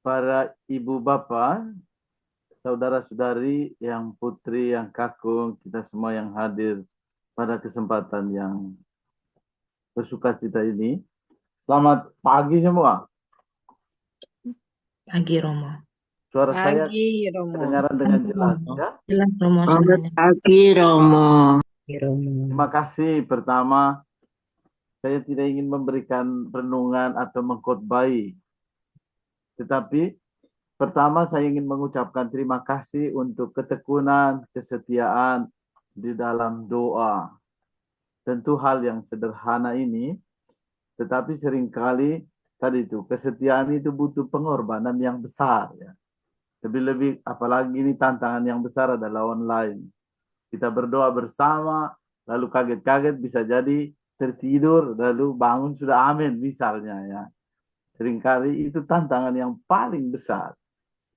para ibu bapak, saudara-saudari, yang putri, yang kakung, kita semua yang hadir pada kesempatan yang bersuka cita ini. Selamat pagi semua. Pagi Romo. Suara saya Pagi, Romo. kedengaran dengan Pagi jelas Romo. ya. Jelas Romo Selamat semuanya. pagi, Romo. Pagi Romo. Terima kasih. Pertama, saya tidak ingin memberikan renungan atau mengkhotbahi, tetapi pertama saya ingin mengucapkan terima kasih untuk ketekunan, kesetiaan di dalam doa. Tentu hal yang sederhana ini, tetapi seringkali tadi itu kesetiaan itu butuh pengorbanan yang besar ya. Lebih-lebih apalagi ini tantangan yang besar adalah online. Kita berdoa bersama, lalu kaget-kaget bisa jadi tertidur, lalu bangun sudah amin misalnya ya. Seringkali itu tantangan yang paling besar.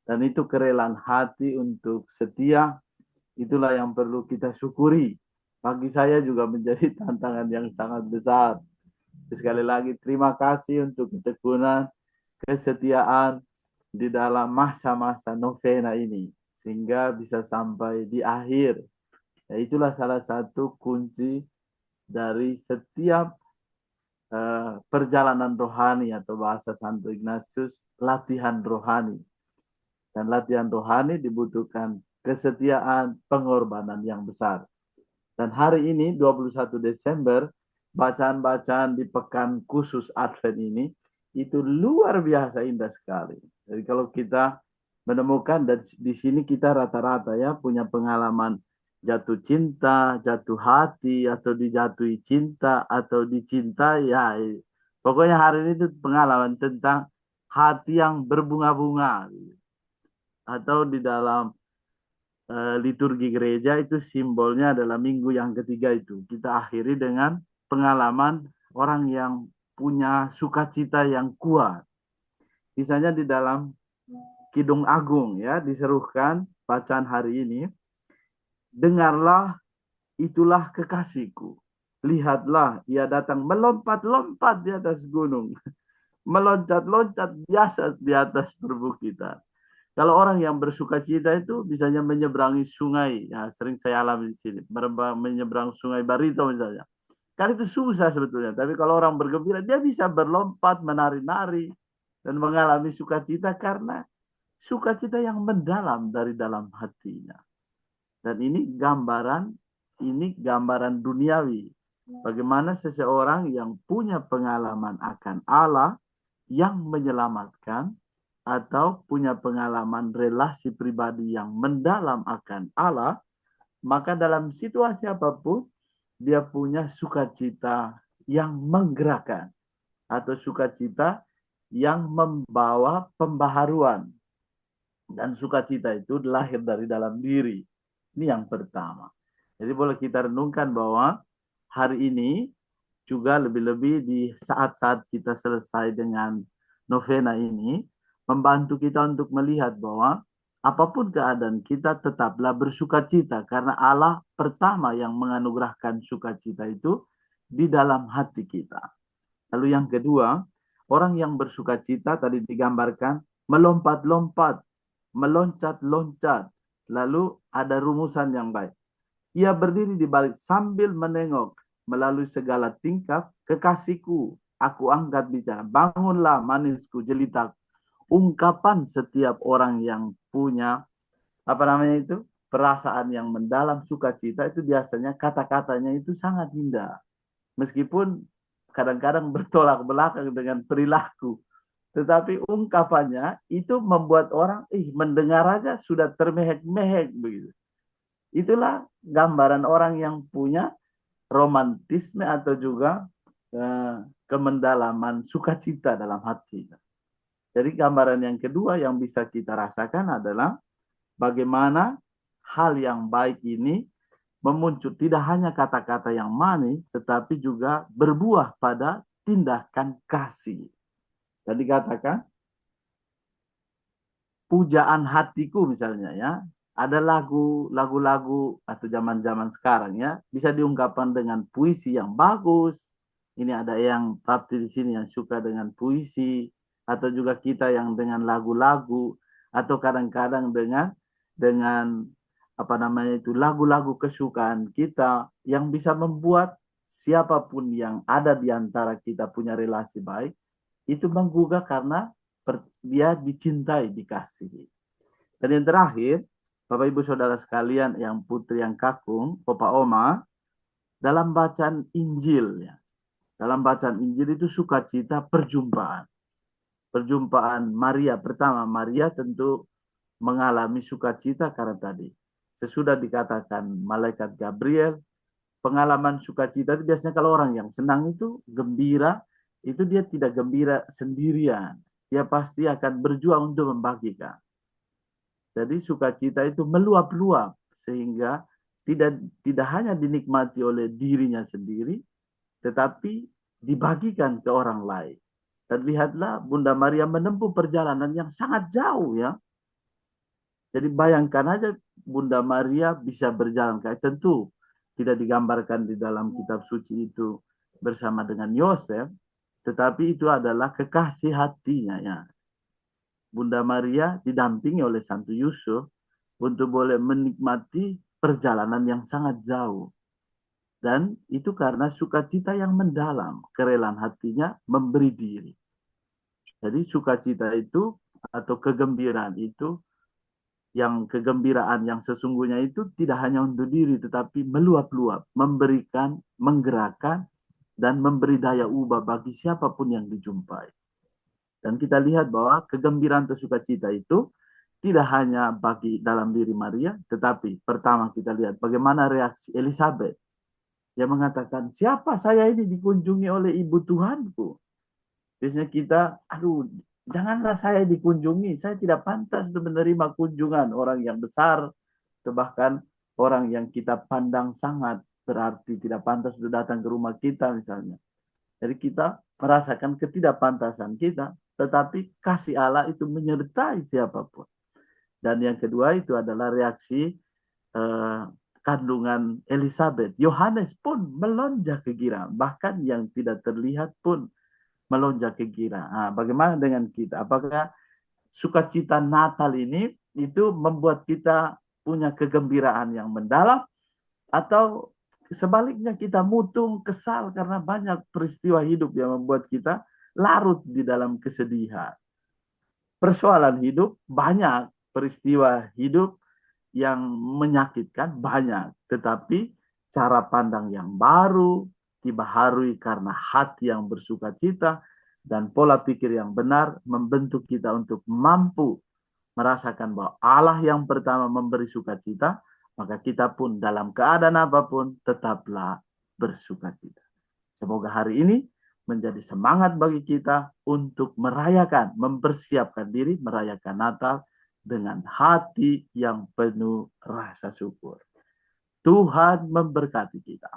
Dan itu kerelaan hati untuk setia, itulah yang perlu kita syukuri. Bagi saya juga menjadi tantangan yang sangat besar. Sekali lagi terima kasih untuk ketekunan, kesetiaan di dalam masa-masa novena ini. Sehingga bisa sampai di akhir. Ya, itulah salah satu kunci dari setiap perjalanan rohani atau bahasa Santo Ignatius, latihan rohani. Dan latihan rohani dibutuhkan kesetiaan, pengorbanan yang besar. Dan hari ini 21 Desember, bacaan-bacaan di pekan khusus Advent ini, itu luar biasa indah sekali. Jadi kalau kita menemukan, dan di sini kita rata-rata ya punya pengalaman jatuh cinta, jatuh hati, atau dijatuhi cinta, atau dicintai. Ya, pokoknya hari ini itu pengalaman tentang hati yang berbunga-bunga. Atau di dalam liturgi gereja itu simbolnya adalah minggu yang ketiga itu. Kita akhiri dengan pengalaman orang yang punya sukacita yang kuat. Misalnya di dalam Kidung Agung ya diserukan bacaan hari ini, dengarlah itulah kekasihku. Lihatlah ia datang melompat-lompat di atas gunung, meloncat-loncat biasa di atas perbukitan. Kalau orang yang bersuka cita itu bisanya menyeberangi sungai, ya sering saya alami di sini, menyeberang sungai Barito misalnya. Kan itu susah sebetulnya, tapi kalau orang bergembira dia bisa berlompat, menari-nari dan mengalami sukacita karena sukacita yang mendalam dari dalam hatinya. Dan ini gambaran duniawi. Bagaimana seseorang yang punya pengalaman akan Allah yang menyelamatkan atau punya pengalaman relasi pribadi yang mendalam akan Allah, maka dalam situasi apapun dia punya sukacita yang menggerakkan atau sukacita yang membawa pembaharuan. Dan sukacita itu lahir dari dalam diri. Ini yang pertama. Jadi boleh kita renungkan bahwa hari ini juga lebih-lebih di saat-saat kita selesai dengan novena ini, membantu kita untuk melihat bahwa apapun keadaan kita tetaplah bersukacita karena Allah pertama yang menganugerahkan sukacita itu di dalam hati kita. Lalu yang kedua, orang yang bersukacita tadi digambarkan melompat-lompat, meloncat-loncat. Lalu ada rumusan yang baik. Ia berdiri di balik sambil menengok melalui segala tingkap, kekasihku, aku angkat bicara, bangunlah manisku jelita. Ungkapan setiap orang yang punya apa namanya itu perasaan yang mendalam sukacita itu biasanya kata-katanya itu sangat indah. Meskipun kadang-kadang bertolak belakang dengan perilaku. Tetapi ungkapannya itu membuat orang mendengar aja sudah termehek-mehek begitu. Itulah gambaran orang yang punya romantisme atau juga kemendalaman sukacita dalam hati. Jadi gambaran yang kedua yang bisa kita rasakan adalah bagaimana hal yang baik ini memuncul tidak hanya kata-kata yang manis, tetapi juga berbuah pada tindakan kasih. Tadi katakan, pujaan hatiku misalnya ya, ada lagu-lagu atau zaman-zaman sekarang ya, bisa diungkapkan dengan puisi yang bagus. Ini ada yang praktis di sini yang suka dengan puisi, atau juga kita yang dengan lagu-lagu, atau kadang-kadang dengan apa namanya itu lagu-lagu kesukaan kita yang bisa membuat siapapun yang ada di antara kita punya relasi baik itu menggugah karena dia dicintai, dikasihi. Dan yang terakhir, Bapak Ibu Saudara sekalian, yang putri yang kakung, Opa Oma, dalam bacaan Injil ya. Dalam bacaan Injil itu sukacita perjumpaan. Perjumpaan Maria pertama, Maria tentu mengalami sukacita karena tadi sesudah dikatakan malaikat Gabriel, pengalaman sukacita itu biasanya kalau orang yang senang itu gembira, itu dia tidak gembira sendirian. Dia pasti akan berjuang untuk membagikan. Jadi sukacita itu meluap-luap sehingga tidak hanya dinikmati oleh dirinya sendiri, tetapi dibagikan ke orang lain. Dan lihatlah Bunda Maria menempuh perjalanan yang sangat jauh ya. Jadi bayangkan aja Bunda Maria bisa berjalan kayak tentu tidak digambarkan di dalam kitab suci itu bersama dengan Yosef, tetapi itu adalah kekasih hatinya ya. Bunda Maria didampingi oleh Santo Yusuf untuk boleh menikmati perjalanan yang sangat jauh. Dan itu karena sukacita yang mendalam, kerelaan hatinya memberi diri. Jadi sukacita itu atau kegembiraan itu, yang kegembiraan yang sesungguhnya itu tidak hanya untuk diri, tetapi meluap-luap, memberikan, menggerakkan, dan memberi daya ubah bagi siapapun yang dijumpai. Dan kita lihat bahwa kegembiraan atau sukacita itu tidak hanya bagi dalam diri Maria, tetapi pertama kita lihat bagaimana reaksi Elizabeth. Dia mengatakan, siapa saya ini dikunjungi oleh ibu Tuhanku? Biasanya kita, aduh, janganlah saya dikunjungi. Saya tidak pantas untuk menerima kunjungan orang yang besar, atau bahkan orang yang kita pandang sangat berarti tidak pantas untuk datang ke rumah kita misalnya. Jadi kita merasakan ketidakpantasan kita, tetapi kasih Allah itu menyertai siapapun. Dan yang kedua itu adalah reaksi kandungan Elizabeth. Yohanes pun melonjak kegiraan, bahkan yang tidak terlihat pun melonjak kegiraan. Nah, bagaimana dengan kita? Apakah sukacita Natal ini itu membuat kita punya kegembiraan yang mendalam, atau sebaliknya kita mutung kesal karena banyak peristiwa hidup yang membuat kita larut di dalam kesedihan? Persoalan hidup banyak, peristiwa hidup yang menyakitkan banyak, tetapi cara pandang yang baru dibaharui karena hati yang bersuka cita dan pola pikir yang benar membentuk kita untuk mampu merasakan bahwa Allah yang pertama memberi sukacita, maka kita pun dalam keadaan apapun tetaplah bersukacita. Semoga hari ini menjadi semangat bagi kita untuk merayakan, mempersiapkan diri merayakan Natal dengan hati yang penuh rasa syukur. Tuhan memberkati kita.